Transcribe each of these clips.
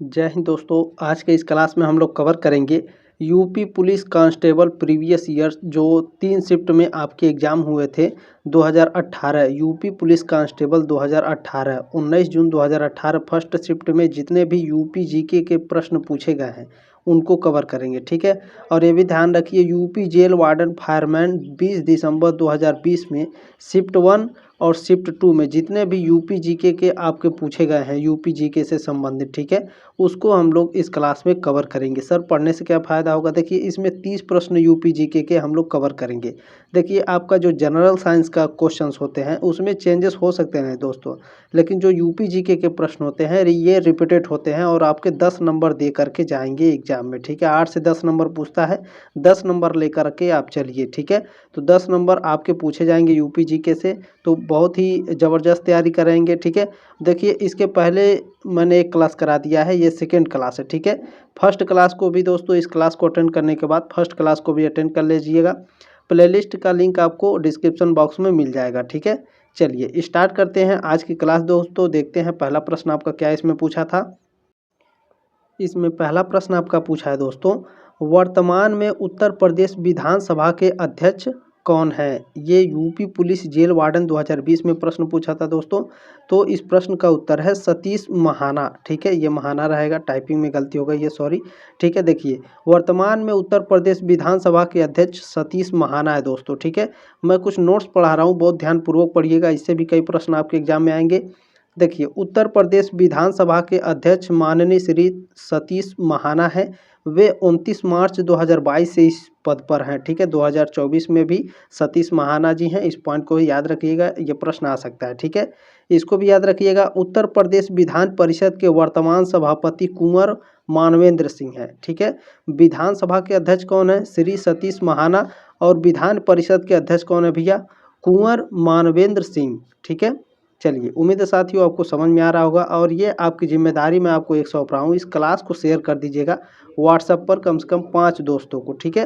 जय हिंद दोस्तों। आज के इस क्लास में हम लोग कवर करेंगे UP police constable previous year जो 3 शिफ्ट में आपके एग्ज़ाम हुए थे 2018। यूपी पुलिस कांस्टेबल 2018 19 जून 2018 फर्स्ट शिफ्ट में जितने भी यूपी जीके के प्रश्न पूछे गए हैं उनको कवर करेंगे, ठीक है। और ये भी ध्यान रखिए यूपी जेल वार्डन फायरमैन 20 दिसंबर 2020 में शिफ्ट 1 और शिफ्ट 2 में जितने भी यूपी जीके के आपके पूछे गए हैं यूपी जीके से संबंधित, ठीक है, उसको हम लोग इस क्लास में कवर करेंगे। सर पढ़ने से क्या फ़ायदा होगा? देखिए इसमें 30 प्रश्न यूपी जीके के हम लोग कवर करेंगे। देखिए आपका जो जनरल साइंस का क्वेश्चंस होते हैं उसमें चेंजेस हो सकते हैं दोस्तों, लेकिन जो यूपी जीके के प्रश्न होते हैं ये रिपीटेड होते हैं और आपके 10 नंबर दे करके जाएंगे एग्जाम में, ठीक है। 8 से 10 नंबर पूछता है, 10 नंबर लेकर के आप चलिए, ठीक है। तो 10 नंबर आपके पूछे जाएंगे यूपी जीके से, तो बहुत ही ज़बरदस्त तैयारी करेंगे, ठीक है। देखिए इसके पहले मैंने एक क्लास करा दिया है, ये सेकेंड क्लास है, ठीक है। फर्स्ट क्लास को भी दोस्तों इस क्लास को अटेंड करने के बाद फर्स्ट क्लास को भी अटेंड कर लीजिएगा। प्लेलिस्ट का लिंक आपको डिस्क्रिप्शन बॉक्स में मिल जाएगा, ठीक है। चलिए स्टार्ट करते हैं आज की क्लास दोस्तों। देखते हैं पहला प्रश्न आपका क्या इसमें पूछा था। इसमें पहला प्रश्न आपका पूछा है दोस्तों, वर्तमान में उत्तर प्रदेश विधानसभा के अध्यक्ष कौन है? ये यूपी पुलिस जेल वार्डन 2020 में प्रश्न पूछा था दोस्तों। तो इस प्रश्न का उत्तर है सतीश महाना, ठीक है। ये महाना रहेगा, टाइपिंग में गलती हो गई है, सॉरी, ठीक है। देखिए वर्तमान में उत्तर प्रदेश विधानसभा के अध्यक्ष सतीश महाना है दोस्तों, ठीक है। मैं कुछ नोट्स पढ़ा रहा हूँ, बहुत ध्यानपूर्वक पढ़िएगा, इससे भी कई प्रश्न आपके एग्जाम में आएंगे। देखिए उत्तर प्रदेश विधानसभा के अध्यक्ष माननीय श्री सतीश महाना है। वे 29 मार्च 2022 से इस पद पर हैं, ठीक है। 2024 में भी सतीश महाना जी हैं, इस पॉइंट को ही याद रखिएगा, ये प्रश्न आ सकता है, ठीक है। इसको भी याद रखिएगा। उत्तर प्रदेश विधान परिषद के वर्तमान सभापति कुंवर मानवेंद्र सिंह है, ठीक है। विधानसभा के अध्यक्ष कौन है? श्री सतीश महाना। और विधान परिषद के अध्यक्ष कौन है भैया? कुंवर मानवेंद्र सिंह, ठीक है। चलिए उम्मीद है साथियों आपको समझ में आ रहा होगा, और ये आपकी जिम्मेदारी मैं आपको एक सौंप रहा हूँ, इस क्लास को शेयर कर दीजिएगा व्हाट्सएप पर कम से कम 5 दोस्तों को, ठीक है।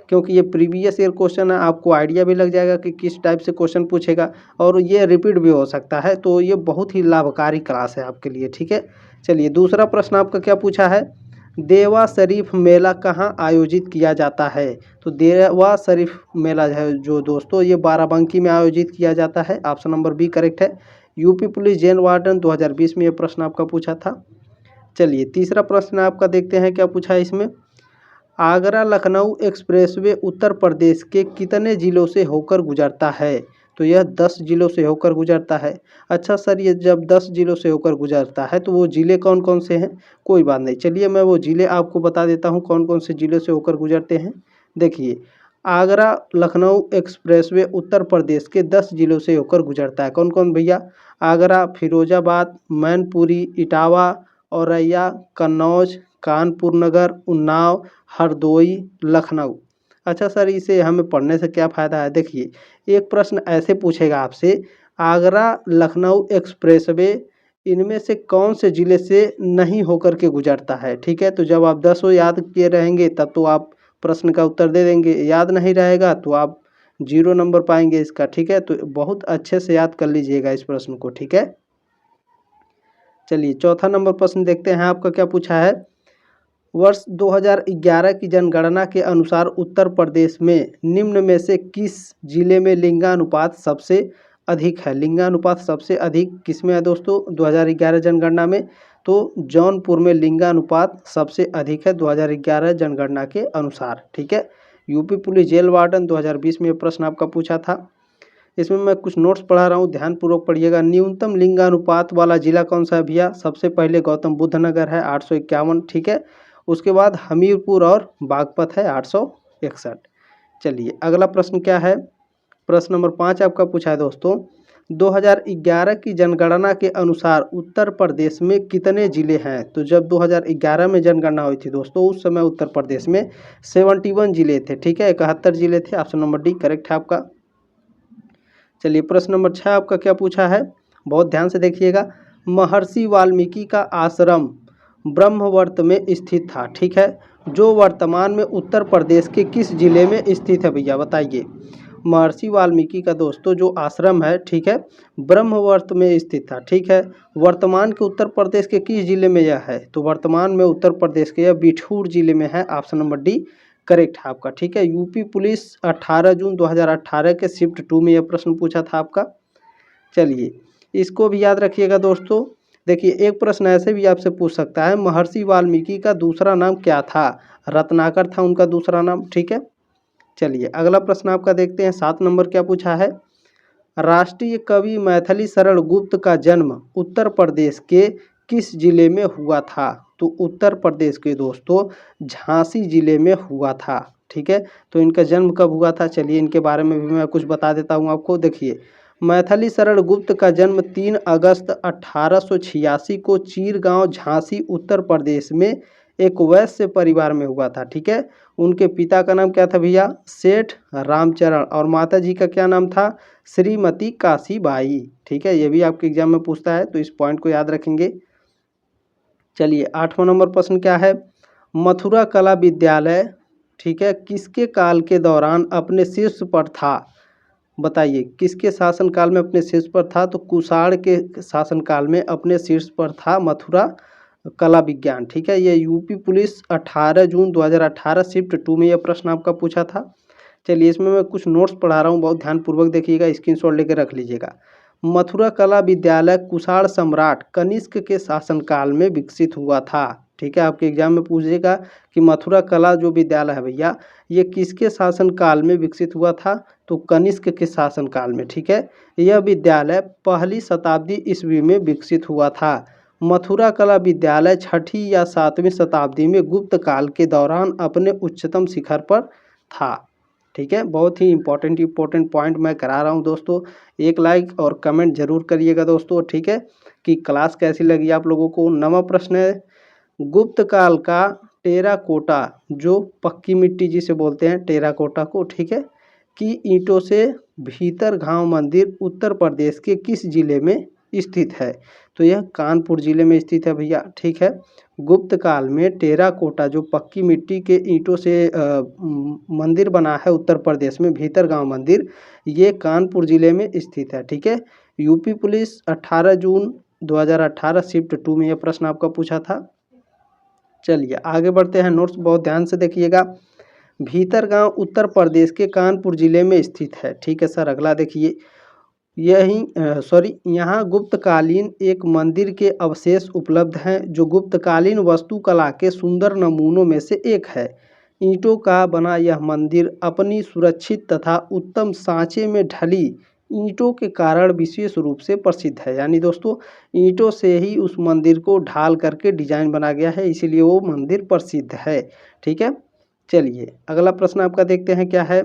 क्योंकि ये प्रीवियस ईयर क्वेश्चन है, आपको आइडिया भी लग जाएगा कि किस टाइप से क्वेश्चन पूछेगा, और ये रिपीट भी हो सकता है, तो ये बहुत ही लाभकारी क्लास है आपके लिए, ठीक है। चलिए दूसरा प्रश्न आपका क्या पूछा है, देवा शरीफ मेला कहाँ आयोजित किया जाता है? तो देवा शरीफ मेला है जो दोस्तों ये बाराबंकी में आयोजित किया जाता है, ऑप्शन नंबर बी करेक्ट है। यूपी पुलिस जेल वार्डन 2020 में ये प्रश्न आपका पूछा था। चलिए तीसरा प्रश्न आपका देखते हैं क्या पूछा है इसमें, आगरा लखनऊ एक्सप्रेसवे उत्तर प्रदेश के कितने जिलों से होकर गुजरता है? तो यह 10 जिलों से होकर गुजरता है। अच्छा सर, ये जब 10 जिलों से होकर गुजरता है तो वो ज़िले कौन कौन से हैं? कोई बात नहीं, चलिए मैं वो ज़िले आपको बता देता हूँ कौन कौन से ज़िले से होकर गुजरते हैं। देखिए आगरा लखनऊ एक्सप्रेसवे उत्तर प्रदेश के 10 जिलों से होकर गुजरता है। कौन कौन भैया? आगरा, फिरोजाबाद, मैनपुरी, इटावा, औरैया, कन्नौज, कानपुर नगर, उन्नाव, हरदोई, लखनऊ। अच्छा सर, इसे हमें पढ़ने से क्या फ़ायदा है? देखिए एक प्रश्न ऐसे पूछेगा आपसे, आगरा लखनऊ एक्सप्रेसवे इनमें से कौन से ज़िले से नहीं होकर के गुजरता है, ठीक है। तो जब आप 10 याद किए रहेंगे तब तो आप प्रश्न का उत्तर दे देंगे, याद नहीं रहेगा तो आप 0 नंबर पाएंगे इसका, ठीक है। तो बहुत अच्छे से याद कर लीजिएगा इस प्रश्न को, ठीक है। चलिए चौथा नंबर प्रश्न देखते हैं आपका क्या पूछा है, वर्ष 2011 की जनगणना के अनुसार उत्तर प्रदेश में निम्न में से किस जिले में लिंगानुपात सबसे अधिक है? लिंगानुपात सबसे अधिक किस में है दोस्तों 2011 जनगणना में? तो जौनपुर में लिंगानुपात सबसे अधिक है 2011 जनगणना के अनुसार, ठीक है। यूपी पुलिस जेल वार्डन 2020 में प्रश्न आपका पूछा था। इसमें मैं कुछ नोट्स पढ़ा रहा हूँ, ध्यानपूर्वक पढ़िएगा। न्यूनतम लिंगानुपात वाला जिला कौन सा है भैया? सबसे पहले गौतम बुद्ध नगर है 851, ठीक है। उसके बाद हमीरपुर और बागपत है 861। चलिए अगला प्रश्न क्या है, प्रश्न नंबर 5 आपका पूछा है दोस्तों, 2011 की जनगणना के अनुसार उत्तर प्रदेश में कितने जिले हैं? तो जब 2011 में जनगणना हुई थी दोस्तों उस समय उत्तर प्रदेश में 71 जिले थे, ठीक है। 71 जिले थे, ऑप्शन नंबर डी करेक्ट है आपका। चलिए प्रश्न नंबर 6 आपका क्या पूछा है, बहुत ध्यान से देखिएगा। महर्षि वाल्मीकि का आश्रम ब्रह्मवर्त में स्थित था, ठीक है, जो वर्तमान में उत्तर प्रदेश के किस जिले में स्थित है भैया बताइए? महर्षि वाल्मीकि का दोस्तों जो आश्रम है, ठीक है, ब्रह्मवर्त में स्थित था, ठीक है। वर्तमान के उत्तर प्रदेश के किस जिले में यह है? तो वर्तमान में उत्तर प्रदेश के यह बिठूर जिले में है। ऑप्शन नंबर डी करेक्ट है आपका, ठीक है। यूपी पुलिस 18 जून 2018 के शिफ्ट 2 में यह प्रश्न पूछा था आपका। चलिए इसको भी याद रखिएगा दोस्तों। देखिए एक प्रश्न ऐसे भी आपसे पूछ सकता है, महर्षि वाल्मीकि का दूसरा नाम क्या था? रत्नाकर था उनका दूसरा नाम, ठीक है। चलिए अगला प्रश्न आपका देखते हैं। 7 नंबर क्या पूछा है? राष्ट्रीय कवि मैथिली शरण गुप्त का जन्म उत्तर प्रदेश के किस जिले में हुआ था? तो उत्तर प्रदेश के दोस्तों झांसी जिले में हुआ था, ठीक है। तो इनका जन्म कब हुआ था? चलिए इनके बारे में भी मैं कुछ बता देता हूँ आपको। देखिए मैथिली शरण गुप्त का जन्म 3 अगस्त 1886 को चीरगांव झांसी उत्तर प्रदेश में एक वैश्य परिवार में हुआ था, ठीक है। उनके पिता का नाम क्या था भैया? सेठ रामचरण। और माता जी का क्या नाम था? श्रीमती काशीबाई, ठीक है। ये भी आपके एग्जाम में पूछता है तो इस पॉइंट को याद रखेंगे। चलिए 8वां नंबर प्रश्न क्या है? मथुरा कला विद्यालय, ठीक है, किसके काल के दौरान अपने शीर्ष पर था? बताइए किसके शासनकाल में अपने शीर्ष पर था? तो कुषाण के शासनकाल में अपने शीर्ष पर था मथुरा कला विज्ञान, ठीक है। ये यूपी पुलिस 18 जून 2018 शिफ्ट 2 में यह प्रश्न आपका पूछा था। चलिए इसमें मैं कुछ नोट्स पढ़ा रहा हूँ, बहुत ध्यानपूर्वक देखिएगा, स्क्रीनशॉट लेकर रख लीजिएगा। मथुरा कला विद्यालय कुषाण सम्राट कनिष्क के शासनकाल में विकसित हुआ था, ठीक है। आपके एग्जाम में पूछेगा कि मथुरा कला जो विद्यालय है भैया ये किसके शासनकाल में विकसित हुआ था? तो कनिष्क के शासनकाल में, ठीक है। यह विद्यालय 1ली शताब्दी ईस्वी में विकसित हुआ था। मथुरा कला विद्यालय 6ठी या 7वीं शताब्दी में गुप्त काल के दौरान अपने उच्चतम शिखर पर था, ठीक है। बहुत ही इंपॉर्टेंट पॉइंट मैं करा रहा हूँ दोस्तों। एक लाइक और कमेंट जरूर करिएगा दोस्तों, ठीक है, कि क्लास कैसी लगी आप लोगों को। 9वां प्रश्न है, गुप्त काल का टेराकोटा जो पक्की मिट्टी जिसे बोलते हैं टेराकोटा को, ठीक है, की ईंटों से भीतर गांव मंदिर उत्तर प्रदेश के किस जिले में स्थित है? तो यह कानपुर जिले में स्थित है भैया, ठीक है। गुप्त काल में टेराकोटा जो पक्की मिट्टी के ईंटों से मंदिर बना है उत्तर प्रदेश में, भीतर गांव मंदिर, ये कानपुर जिले में स्थित है, ठीक है। यूपी पुलिस 18 जून 2018 शिफ्ट 2 में यह प्रश्न आपका पूछा था। चलिए आगे बढ़ते हैं, नोट्स बहुत ध्यान से देखिएगा। भीतर गांव उत्तर प्रदेश के कानपुर जिले में स्थित है, ठीक है सर। अगला देखिए, यहाँ गुप्तकालीन एक मंदिर के अवशेष उपलब्ध हैं जो गुप्तकालीन वास्तुकला के सुंदर नमूनों में से एक है। ईंटों का बना यह मंदिर अपनी सुरक्षित तथा उत्तम सांचे में ढली ईंटों के कारण विशेष रूप से प्रसिद्ध है। यानी दोस्तों ईंटों से ही उस मंदिर को ढाल करके डिजाइन बना गया है, इसीलिए वो मंदिर प्रसिद्ध है, ठीक है। चलिए अगला प्रश्न आपका देखते हैं क्या है।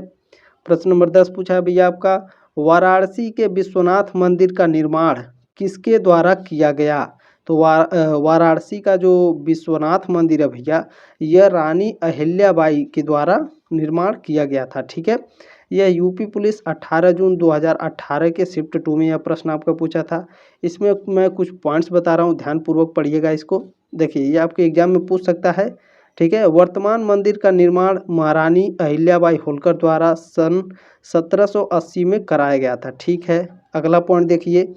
प्रश्न नंबर 10 पूछा है भैया आपका, वाराणसी के विश्वनाथ मंदिर का निर्माण किसके द्वारा किया गया? तो वाराणसी का जो विश्वनाथ मंदिर है भैया यह रानी अहिल्याबाई के द्वारा निर्माण किया गया था, ठीक है। यह यूपी पुलिस 18 जून 2018 के शिफ्ट 2 में यह प्रश्न आपका पूछा था। इसमें मैं कुछ पॉइंट्स बता रहा हूँ, ध्यानपूर्वक पढ़िएगा इसको। देखिए ये आपके एग्जाम में पूछ सकता है, ठीक है। वर्तमान मंदिर का निर्माण महारानी अहिल्याबाई होलकर द्वारा सन 1780 में कराया गया था, ठीक है। अगला पॉइंट देखिए,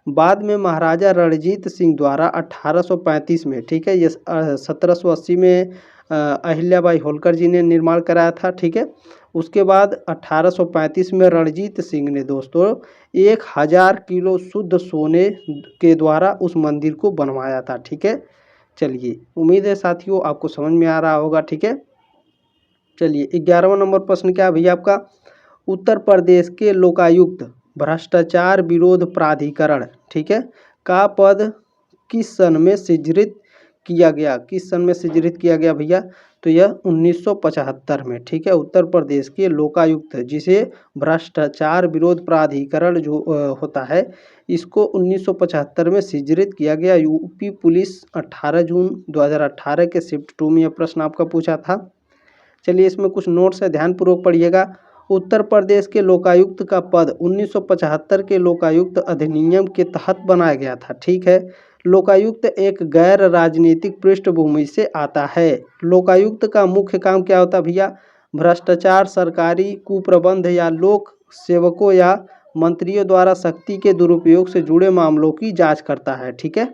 बाद में महाराजा रणजीत सिंह द्वारा 1835 में, ठीक है, ये 1780 में अहिल्याबाई होलकर जी ने निर्माण कराया था, ठीक है। उसके बाद 1835 में रणजीत सिंह ने दोस्तों 1000 किलो शुद्ध सोने के द्वारा उस मंदिर को बनवाया था, ठीक है। चलिए उम्मीद है साथियों आपको समझ में आ रहा होगा, ठीक है। चलिए 11वां नंबर प्रश्न क्या है भैया आपका, उत्तर प्रदेश के लोकायुक्त भ्रष्टाचार विरोध प्राधिकरण, ठीक है, का पद किस सन में सृजित किया गया? किस सन में सृजित किया गया भैया? तो यह 1975 में, ठीक है। उत्तर प्रदेश के लोकायुक्त जिसे भ्रष्टाचार विरोध प्राधिकरण जो होता है इसको 1975 में सृजित किया गया। यूपी पुलिस 18 जून 2018 के शिफ्ट 2 में यह प्रश्न आपका पूछा था। चलिए इसमें कुछ नोट्स है, ध्यानपूर्वक पढ़िएगा। उत्तर प्रदेश के लोकायुक्त का पद 1975 के लोकायुक्त अधिनियम के तहत बनाया गया था, ठीक है। लोकायुक्त एक गैर राजनीतिक पृष्ठभूमि से आता है। लोकायुक्त का मुख्य काम क्या होता है भैया? भ्रष्टाचार, सरकारी कुप्रबंध या लोक सेवकों या मंत्रियों द्वारा शक्ति के दुरुपयोग से जुड़े मामलों की जांच करता है। ठीक है।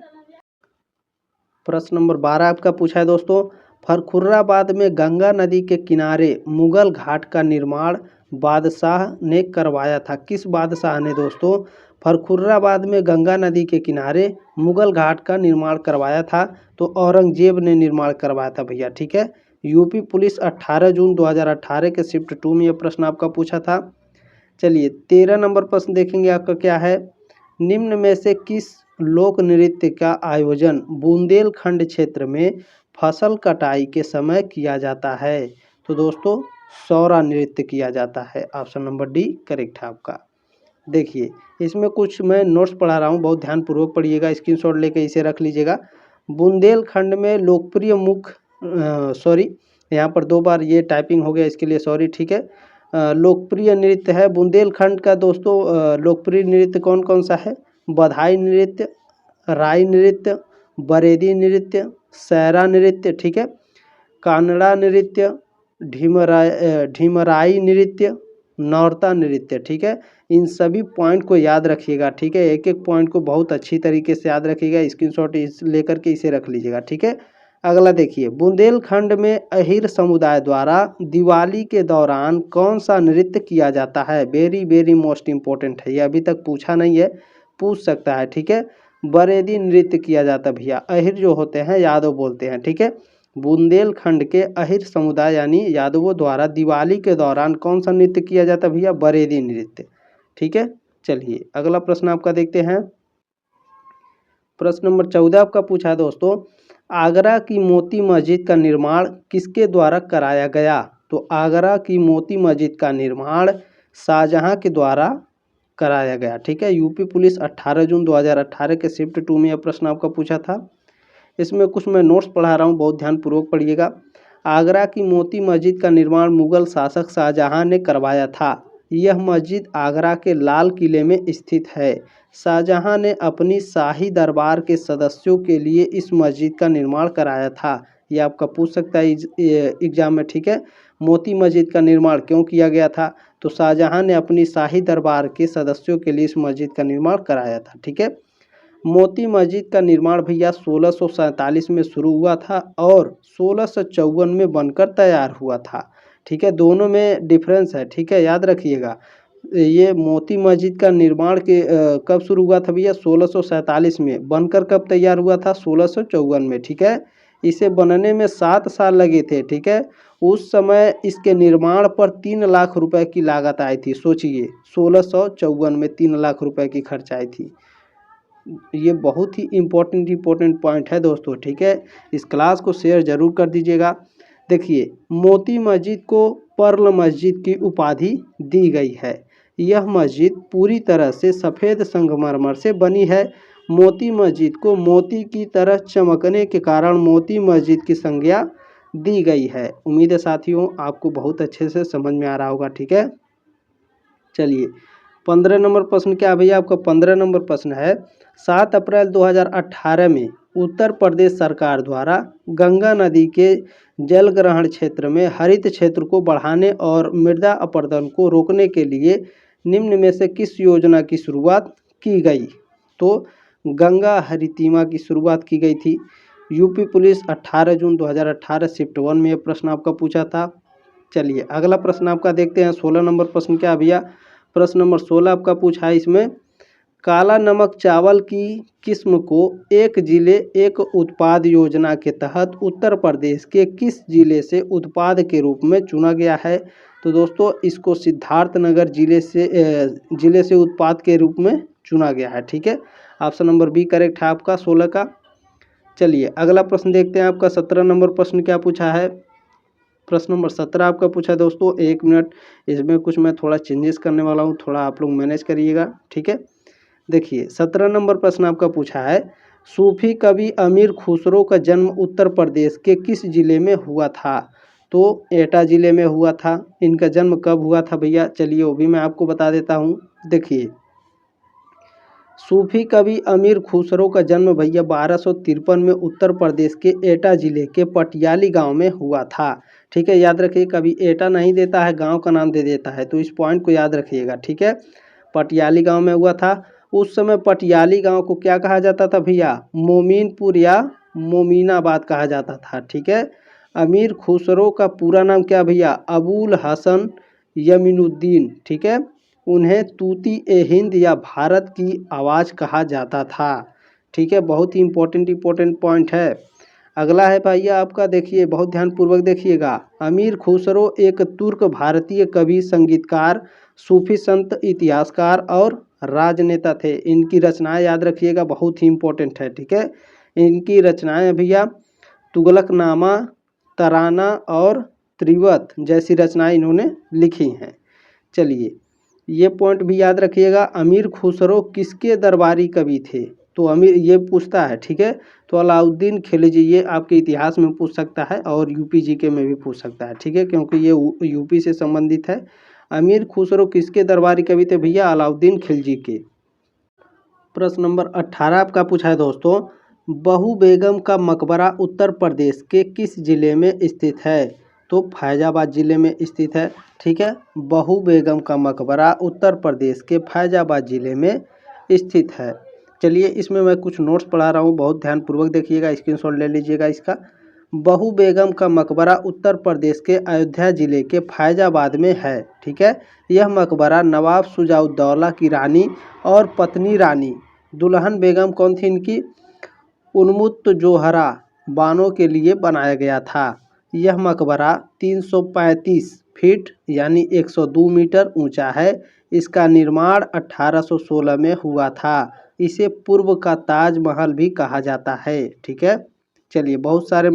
प्रश्न नंबर 12 आपका पूछा है दोस्तों, फरखुर्राबाद में गंगा नदी के किनारे मुगल घाट का निर्माण बादशाह ने करवाया था। किस बादशाह ने दोस्तों फरखुर्राबाद में गंगा नदी के किनारे मुगल घाट का निर्माण करवाया था? तो औरंगजेब ने निर्माण करवाया था भैया। ठीक है। यूपी पुलिस 18 जून 2018 के शिफ्ट 2 में यह प्रश्न आपका पूछा था। चलिए 13 नंबर प्रश्न देखेंगे आपका क्या है, निम्न में से किस लोक नृत्य का आयोजन बुंदेलखंड क्षेत्र में फसल कटाई के समय किया जाता है? तो दोस्तों सौरा नृत्य किया जाता है। ऑप्शन नंबर डी करेक्ट है आपका। देखिए इसमें कुछ मैं नोट्स पढ़ा रहा हूँ, बहुत ध्यानपूर्वक पढ़िएगा, स्क्रीनशॉट लेके इसे रख लीजिएगा। बुंदेलखंड में लोकप्रिय मुख्य सॉरी यहाँ पर 2 बार ये टाइपिंग हो गया, इसके लिए सॉरी। ठीक है। लोकप्रिय नृत्य है बुंदेलखंड का दोस्तों, लोकप्रिय नृत्य कौन कौन सा है? बधाई नृत्य, राई नृत्य, बरेदी नृत्य, सैरा नृत्य, ठीक है, कानड़ा नृत्य, ढीमराई नृत्य, नौरता नृत्य। ठीक है। इन सभी पॉइंट को याद रखिएगा। ठीक है। एक एक पॉइंट को बहुत अच्छी तरीके से याद रखिएगा, स्क्रीनशॉट लेकर के इसे रख लीजिएगा। ठीक है। अगला देखिए, बुंदेलखंड में अहिर समुदाय द्वारा दिवाली के दौरान कौन सा नृत्य किया जाता है? वेरी वेरी मोस्ट इम्पोर्टेंट है, ये अभी तक पूछा नहीं है, पूछ सकता है। ठीक है। बरेदी नृत्य किया जाता है भैया। अहिर जो होते हैं यादव बोलते हैं। ठीक है। बुंदेलखंड के अहिर समुदाय यानी यादवों द्वारा दिवाली के दौरान कौन सा नृत्य किया जाता है भैया? बरेदी नृत्य। ठीक है। चलिए अगला प्रश्न आपका देखते हैं। प्रश्न नंबर 14 आपका पूछा है दोस्तों, आगरा की मोती मस्जिद का निर्माण किसके द्वारा कराया गया? तो आगरा की मोती मस्जिद का निर्माण शाहजहां के द्वारा कराया गया। ठीक है। यूपी पुलिस 18 जून 2018 के शिफ्ट 2 में यह प्रश्न आपका पूछा था। इसमें कुछ मैं नोट्स पढ़ा रहा हूँ, बहुत ध्यानपूर्वक पढ़िएगा। आगरा की मोती मस्जिद का निर्माण मुगल शासक शाहजहां ने करवाया था। यह मस्जिद आगरा के लाल किले में स्थित है। शाहजहां ने अपनी शाही दरबार के सदस्यों के लिए इस मस्जिद का निर्माण कराया था। यह आपका पूछ सकता है एग्जाम में। ठीक है। मोती मस्जिद का निर्माण क्यों किया गया था? तो शाहजहां ने अपनी शाही दरबार के सदस्यों के लिए इस मस्जिद का निर्माण कराया था। ठीक है। मोती मस्जिद का निर्माण भैया 1647 में शुरू हुआ था और 1654 में बनकर तैयार हुआ था। ठीक है। दोनों में डिफरेंस है। ठीक है, याद रखिएगा। ये मोती मस्जिद का निर्माण के कब शुरू हुआ था भैया? 1647 में। बनकर कब तैयार हुआ था? 1654 में। ठीक है। इसे बनने में 7 साल लगे थे। ठीक है। उस समय इसके निर्माण पर 3 लाख रुपए की लागत आई थी। सोचिए 1654 में 3 लाख रुपए की खर्च आई थी। ये बहुत ही इम्पोर्टेंट पॉइंट है दोस्तों। ठीक है। इस क्लास को शेयर जरूर कर दीजिएगा। देखिए मोती मस्जिद को पर्ल मस्जिद की उपाधि दी गई है। यह मस्जिद पूरी तरह से सफ़ेद संगमरमर से बनी है। मोती मस्जिद को मोती की तरह चमकने के कारण मोती मस्जिद की संज्ञा दी गई है। उम्मीद है साथियों आपको बहुत अच्छे से समझ में आ रहा होगा। ठीक है। चलिए 15 नंबर प्रश्न क्या है भैया आपका? 15 नंबर प्रश्न है, 7 अप्रैल 2018 में उत्तर प्रदेश सरकार द्वारा गंगा नदी के जलग्रहण क्षेत्र में हरित क्षेत्र को बढ़ाने और मृदा अपरदन को रोकने के लिए निम्न में से किस योजना की शुरुआत की गई? तो गंगा हरितिमा की शुरुआत की गई थी। यूपी पुलिस 18 जून 2018 शिफ्ट 1 में यह प्रश्न आपका पूछा था। चलिए अगला प्रश्न आपका देखते हैं। 16 नंबर प्रश्न क्या भैया? प्रश्न नंबर 16 आपका पूछा है, इसमें काला नमक चावल की किस्म को एक जिले एक उत्पाद योजना के तहत उत्तर प्रदेश के किस जिले से उत्पाद के रूप में चुना गया है? तो दोस्तों इसको सिद्धार्थनगर जिले से उत्पाद के रूप में चुना गया है। ठीक है। ऑप्शन नंबर बी करेक्ट है आपका 16 का। चलिए अगला प्रश्न देखते हैं आपका 17 नंबर प्रश्न क्या पूछा है? प्रश्न नंबर 17 आपका पूछा है दोस्तों। 1 मिनट, इसमें कुछ मैं थोड़ा चेंजेस करने वाला हूँ, थोड़ा आप लोग मैनेज करिएगा। ठीक है। देखिए 17 नंबर प्रश्न आपका पूछा है, सूफी कवि अमीर खुसरो का जन्म उत्तर प्रदेश के किस जिले में हुआ था? तो एटा जिले में हुआ था। इनका जन्म कब हुआ था भैया? चलिए वो भी मैं आपको बता देता हूँ। देखिए सूफी कवि अमीर खुसरो का जन्म भैया 1253 में उत्तर प्रदेश के एटा जिले के पटियाली गांव में हुआ था। ठीक है, याद रखिए, कभी एटा नहीं देता है, गांव का नाम दे देता है, तो इस पॉइंट को याद रखिएगा। ठीक है, पटियाली गांव में हुआ था। उस समय पटियाली गांव को क्या कहा जाता था भैया? मोमीनपुर या मोमीनाबाद कहा जाता था। ठीक है, अमीर खुसरो का पूरा नाम क्या भैया? अबुल हसन यमीनुद्दीन। ठीक है, उन्हें तूती ए हिंद या भारत की आवाज़ कहा जाता था। ठीक है, बहुत ही इम्पोर्टेंट पॉइंट है। अगला है भैया आपका, देखिए बहुत ध्यानपूर्वक देखिएगा। अमीर खुसरो एक तुर्क भारतीय कवि, संगीतकार, सूफी संत, इतिहासकार और राजनेता थे। इनकी रचनाएं याद रखिएगा, बहुत ही इम्पोर्टेंट है। ठीक है, इनकी रचनाएं भैया तुगलकनामा, तराना और त्रिवत जैसी रचनाएं इन्होंने लिखी हैं। चलिए, ये पॉइंट भी याद रखिएगा। अमीर खुसरो किसके दरबारी कवि थे? तो अमीर ये पूछता है। ठीक है, तो अलाउद्दीन खिलजी, ये आपके इतिहास में पूछ सकता है और यूपी जीके में भी पूछ सकता है। ठीक है, क्योंकि ये यूपी से संबंधित है। अमीर खुसरो किसके दरबारी कवि थे भैया? अलाउद्दीन खिलजी के। प्रश्न नंबर 18 आपका पूछा है दोस्तों, बहू बेगम का मकबरा उत्तर प्रदेश के किस जिले में स्थित है? तो फैजाबाद जिले में स्थित है। ठीक है, बहू बेगम का मकबरा उत्तर प्रदेश के फैजाबाद जिले में स्थित है। चलिए, इसमें मैं कुछ नोट्स पढ़ा रहा हूँ, बहुत ध्यानपूर्वक देखिएगा, स्क्रीनशॉट ले लीजिएगा इसका। बहू बेगम का मकबरा उत्तर प्रदेश के अयोध्या जिले के फैजाबाद में है। ठीक है, यह मकबरा नवाब शुजाउद्दौला की रानी और पत्नी रानी दुल्हन बेगम कौन थी इनकी? उन्मुक्त जोहरा बानो के लिए बनाया गया था। यह मकबरा 335 फीट यानी 102 मीटर ऊंचा है। इसका निर्माण 1816 में हुआ था। इसे पूर्व का ताजमहल भी कहा जाता है। ठीक है, चलिए, बहुत सारे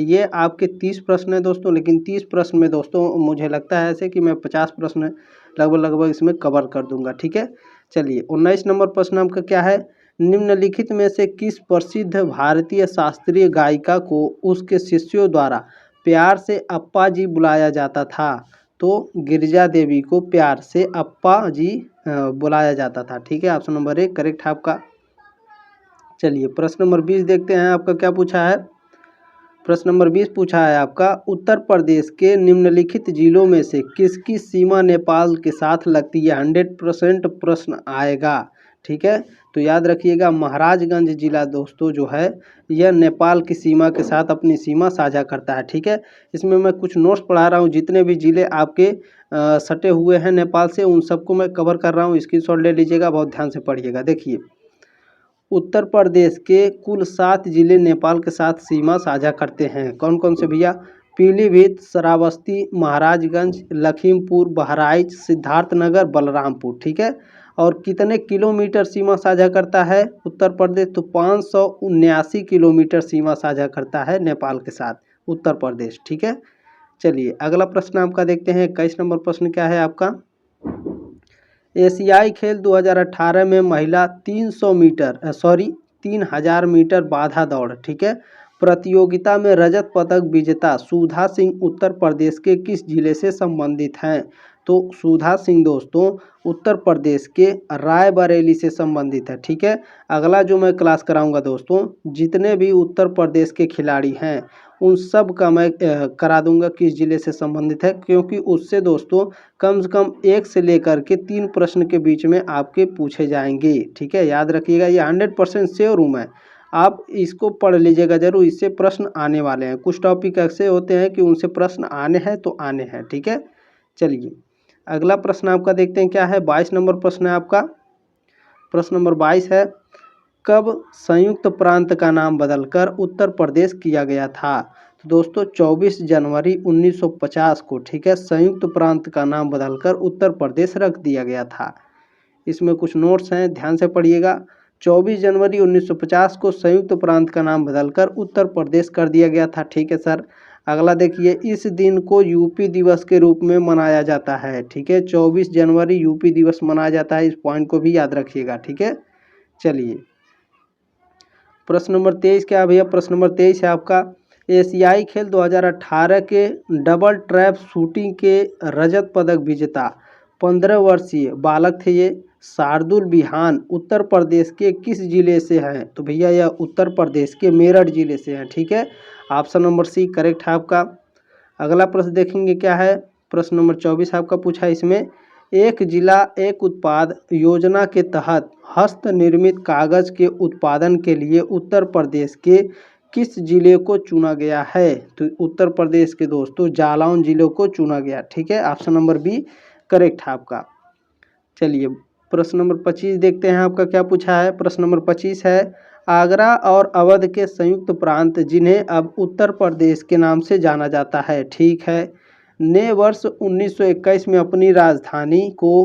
ये आपके 30 प्रश्न हैं दोस्तों, लेकिन 30 प्रश्न में दोस्तों मुझे लगता है ऐसे कि मैं 50 प्रश्न लगभग इसमें कवर कर दूंगा। ठीक है, चलिए, 19 नंबर प्रश्न आपका क्या है? निम्नलिखित में से किस प्रसिद्ध भारतीय शास्त्रीय गायिका को उसके शिष्यों द्वारा प्यार से अप्पा जी बुलाया जाता था? तो गिरिजा देवी को प्यार से अप्पा जी बुलाया जाता था। ठीक है, ऑप्शन नंबर 1 करेक्ट है आपका। चलिए, प्रश्न नंबर 20 देखते हैं आपका क्या पूछा है। प्रश्न नंबर 20 पूछा है आपका, उत्तर प्रदेश के निम्नलिखित जिलों में से किसकी सीमा नेपाल के साथ लगती है? 100% प्रश्न आएगा। ठीक है, तो याद रखिएगा, महाराजगंज जिला दोस्तों जो है यह नेपाल की सीमा के साथ अपनी सीमा साझा करता है। ठीक है, इसमें मैं कुछ नोट्स पढ़ा रहा हूँ, जितने भी जिले आपके सटे हुए हैं नेपाल से उन सबको मैं कवर कर रहा हूँ, स्क्रीनशॉट ले लीजिएगा, बहुत ध्यान से पढ़िएगा। देखिए, उत्तर प्रदेश के कुल 7 जिले नेपाल के साथ सीमा साझा करते हैं। कौन कौन से भैया? पीलीभीत, श्रावस्ती, महाराजगंज, लखीमपुर, बहराइच, सिद्धार्थनगर, बलरामपुर। ठीक है, और कितने किलोमीटर सीमा साझा करता है उत्तर प्रदेश? तो 579 किलोमीटर सीमा साझा करता है नेपाल के साथ उत्तर प्रदेश। ठीक है, चलिए, अगला प्रश्न आपका देखते हैं। 21 नंबर प्रश्न क्या है आपका? एशियाई खेल 2018 में महिला 3000 मीटर बाधा दौड़, ठीक है, प्रतियोगिता में रजत पदक विजेता सुधा सिंह उत्तर प्रदेश के किस जिले से संबंधित हैं? तो सुधा सिंह दोस्तों उत्तर प्रदेश के रायबरेली से संबंधित है। ठीक है, अगला जो मैं क्लास कराऊंगा दोस्तों, जितने भी उत्तर प्रदेश के खिलाड़ी हैं उन सब का मैं करा दूंगा किस जिले से संबंधित है, क्योंकि उससे दोस्तों कम से कम 1 से लेकर के 3 प्रश्न के बीच में आपके पूछे जाएंगे। ठीक है, याद रखिएगा, ये 100% श्योर हूँ मैं, आप इसको पढ़ लीजिएगा जरूर, इससे प्रश्न आने वाले हैं। कुछ टॉपिक ऐसे होते हैं कि उनसे प्रश्न आने हैं तो आने हैं। ठीक है, चलिए, अगला प्रश्न आपका देखते हैं क्या है। 22 नंबर प्रश्न है आपका। प्रश्न नंबर 22 है, कब संयुक्त प्रांत का नाम बदलकर उत्तर प्रदेश किया गया था? तो दोस्तों 24 जनवरी 1950 को, ठीक है, संयुक्त प्रांत का नाम बदलकर उत्तर प्रदेश रख दिया गया था। इसमें कुछ नोट्स हैं, ध्यान से पढ़िएगा। 24 जनवरी 1950 को संयुक्त प्रांत का नाम बदलकर उत्तर प्रदेश कर दिया गया था। ठीक है सर, अगला देखिए, इस दिन को यूपी दिवस के रूप में मनाया जाता है। ठीक है, 24 जनवरी यूपी दिवस मनाया जाता है, इस पॉइंट को भी याद रखिएगा। ठीक है, चलिए, प्रश्न नंबर 23 क्या है भैया? प्रश्न नंबर 23 है आपका, एशियाई खेल 2018 के डबल ट्रैप शूटिंग के रजत पदक विजेता 15 वर्षीय बालक थे ये, शार्दुल बिहान उत्तर प्रदेश के किस जिले से हैं? तो भैया यह उत्तर प्रदेश के मेरठ जिले से हैं। ठीक है, ऑप्शन नंबर सी करेक्ट है आपका। अगला प्रश्न देखेंगे क्या है। प्रश्न नंबर 24 आपका पूछा है इसमें, एक जिला एक उत्पाद योजना के तहत हस्त निर्मित कागज के उत्पादन के लिए उत्तर प्रदेश के किस जिले को चुना गया है? तो उत्तर प्रदेश के दोस्तों जालौन जिले को चुना गया। ठीक है, ऑप्शन नंबर बी करेक्ट है आपका। चलिए प्रश्न नंबर 25 देखते हैं आपका क्या पूछा है। प्रश्न नंबर 25 है, आगरा और अवध के संयुक्त प्रांत जिन्हें अब उत्तर प्रदेश के नाम से जाना जाता है, ठीक है, ने वर्ष 1921 में अपनी राजधानी को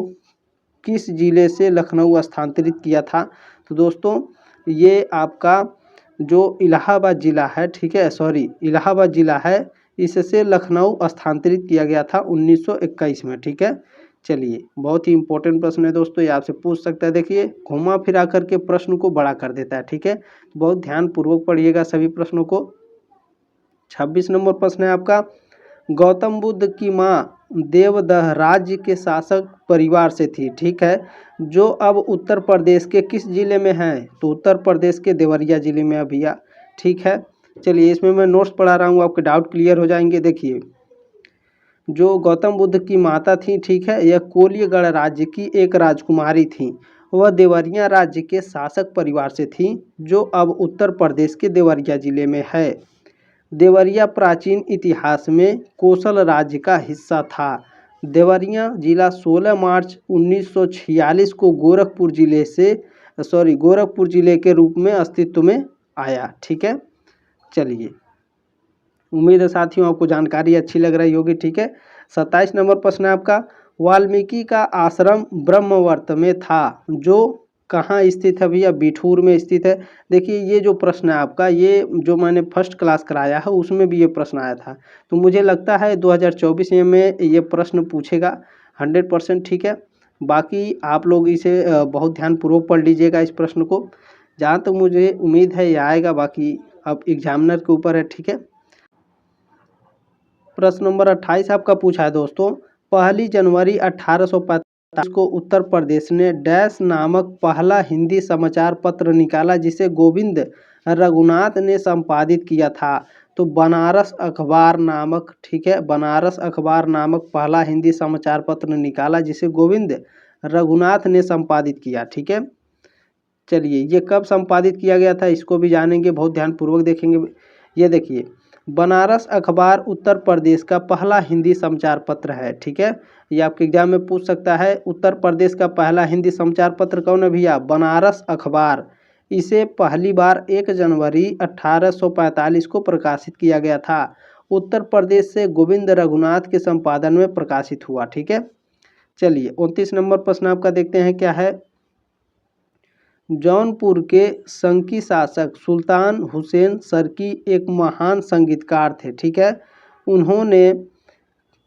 किस जिले से लखनऊ स्थानांतरित किया था? तो दोस्तों ये आपका जो इलाहाबाद ज़िला है, ठीक है, सॉरी इलाहाबाद ज़िला है, इससे लखनऊ स्थानांतरित किया गया था 1921 में। ठीक है, चलिए बहुत ही इंपॉर्टेंट प्रश्न है दोस्तों, ये आपसे पूछ सकता है। देखिए घुमा फिरा करके प्रश्न को बड़ा कर देता है। ठीक है, बहुत ध्यानपूर्वक पढ़िएगा सभी प्रश्नों को। 26 नंबर प्रश्न है आपका, गौतम बुद्ध की माँ देवदह राज्य के शासक परिवार से थी, ठीक है, जो अब उत्तर प्रदेश के किस जिले में है? तो उत्तर प्रदेश के देवरिया जिले में है भैया। ठीक है, चलिए इसमें मैं नोट्स पढ़ा रहा हूँ, आपके डाउट क्लियर हो जाएंगे। देखिए जो गौतम बुद्ध की माता थी, ठीक है, यह कोलियगढ़ राज्य की एक राजकुमारी थी। वह देवरिया राज्य के शासक परिवार से थी, जो अब उत्तर प्रदेश के देवरिया जिले में है। देवरिया प्राचीन इतिहास में कोसल राज्य का हिस्सा था। देवरिया जिला 16 मार्च 1946 को गोरखपुर जिले के रूप में अस्तित्व में आया। ठीक है, चलिए उम्मीद है साथियों आपको जानकारी अच्छी लग रही होगी। ठीक है, 27 नंबर प्रश्न है आपका, वाल्मीकि का आश्रम ब्रह्मवर्त में था, जो कहाँ स्थित है भैया? बिठूर में स्थित है। देखिए ये जो प्रश्न है आपका, ये जो मैंने फर्स्ट क्लास कराया है उसमें भी ये प्रश्न आया था, तो मुझे लगता है 2024 में ये प्रश्न पूछेगा 100%। ठीक है, बाकी आप लोग इसे बहुत ध्यानपूर्वक पढ़ लीजिएगा इस प्रश्न को, जहाँ तक मुझे उम्मीद है ये आएगा, बाकी अब एग्जामिनर के ऊपर है। ठीक है, प्रश्न नंबर 28 आपका पूछा है दोस्तों, 1 जनवरी 1845 को उत्तर प्रदेश ने डैश नामक पहला हिंदी समाचार पत्र निकाला, जिसे गोविंद रघुनाथ ने संपादित किया था? तो बनारस अखबार नामक, ठीक है, बनारस अखबार नामक पहला हिंदी समाचार पत्र निकाला, जिसे गोविंद रघुनाथ ने संपादित किया। ठीक है, चलिए ये कब संपादित किया गया था इसको भी जानेंगे, बहुत ध्यानपूर्वक देखेंगे। ये देखिए बनारस अखबार उत्तर प्रदेश का पहला हिंदी समाचार पत्र है। ठीक है, ये आपके एग्जाम में पूछ सकता है, उत्तर प्रदेश का पहला हिंदी समाचार पत्र कौन है भैया? बनारस अखबार। इसे पहली बार 1 जनवरी 1845 को प्रकाशित किया गया था। उत्तर प्रदेश से गोविंद रघुनाथ के संपादन में प्रकाशित हुआ। ठीक है, चलिए 29 नंबर प्रश्न आपका देखते हैं क्या है। जौनपुर के संकी शासक सुल्तान हुसैन सरकी एक महान संगीतकार थे। ठीक है, उन्होंने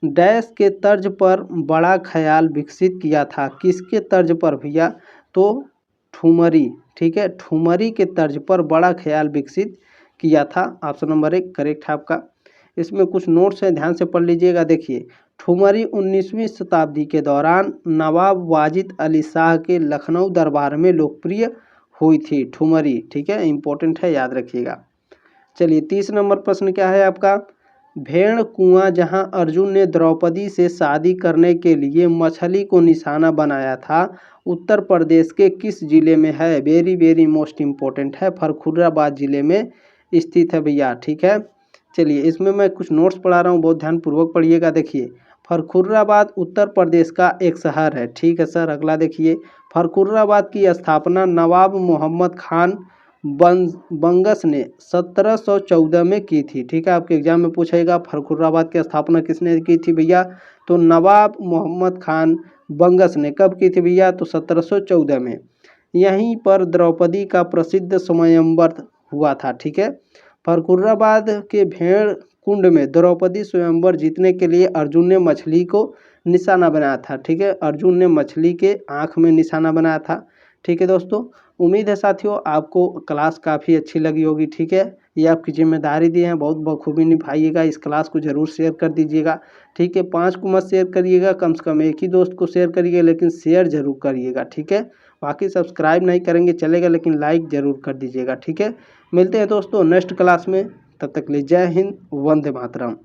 डैश के तर्ज पर बड़ा ख्याल विकसित किया था। किसके तर्ज पर भैया? तो ठुमरी। ठीक है, ठुमरी के तर्ज पर बड़ा ख्याल विकसित किया था। ऑप्शन नंबर 1 करेक्ट है आपका। इसमें कुछ नोट्स हैं, ध्यान से पढ़ लीजिएगा। देखिए ठुमरी 19वीं शताब्दी के दौरान नवाब वाजिद अली शाह के लखनऊ दरबार में लोकप्रिय हुई थी ठुमरी। ठीक है, इंपॉर्टेंट है, याद रखिएगा। चलिए 30 नंबर प्रश्न क्या है आपका, भेड़ कुआं जहां अर्जुन ने द्रौपदी से शादी करने के लिए मछली को निशाना बनाया था, उत्तर प्रदेश के किस जिले में है? वेरी वेरी मोस्ट इम्पोर्टेंट है, फर्रुखाबाद जिले में स्थित है भैया। ठीक है, चलिए इसमें मैं कुछ नोट्स पढ़ा रहा हूँ, बहुत ध्यानपूर्वक पढ़िएगा। देखिए फर्रुखाबाद उत्तर प्रदेश का एक शहर है। ठीक है सर, अगला देखिए, फर्रुखाबाद की स्थापना नवाब मोहम्मद खान बंगस ने 1714 में की थी। ठीक है, आपके एग्जाम में पूछेगा फर्रुखाबाद की स्थापना किसने की थी भैया? तो नवाब मोहम्मद खान बंगस ने। कब की थी भैया? तो 1714 में। यहीं पर द्रौपदी का प्रसिद्ध स्वयंवर हुआ था। ठीक है, फर्रुखाबाद के भेड़ कुंड में द्रौपदी स्वयंवर जीतने के लिए अर्जुन ने मछली को निशाना बनाया था। ठीक है, अर्जुन ने मछली के आँख में निशाना बनाया था। ठीक है दोस्तों, उम्मीद है साथियों आपको क्लास काफ़ी अच्छी लगी होगी। ठीक है, ये आपकी जिम्मेदारी दी है, बहुत बखूबी निभाइएगा। इस क्लास को ज़रूर शेयर कर दीजिएगा, ठीक है। 5 को मत शेयर करिएगा, कम से कम एक ही दोस्त को शेयर करिए, लेकिन शेयर ज़रूर करिएगा, ठीक है। बाकी सब्सक्राइब नहीं करेंगे चलेगा, लेकिन लाइक ज़रूर कर दीजिएगा, ठीक है। मिलते हैं दोस्तों नेक्स्ट क्लास में, तब तक के लिए जय हिंद, वंदे मातरम।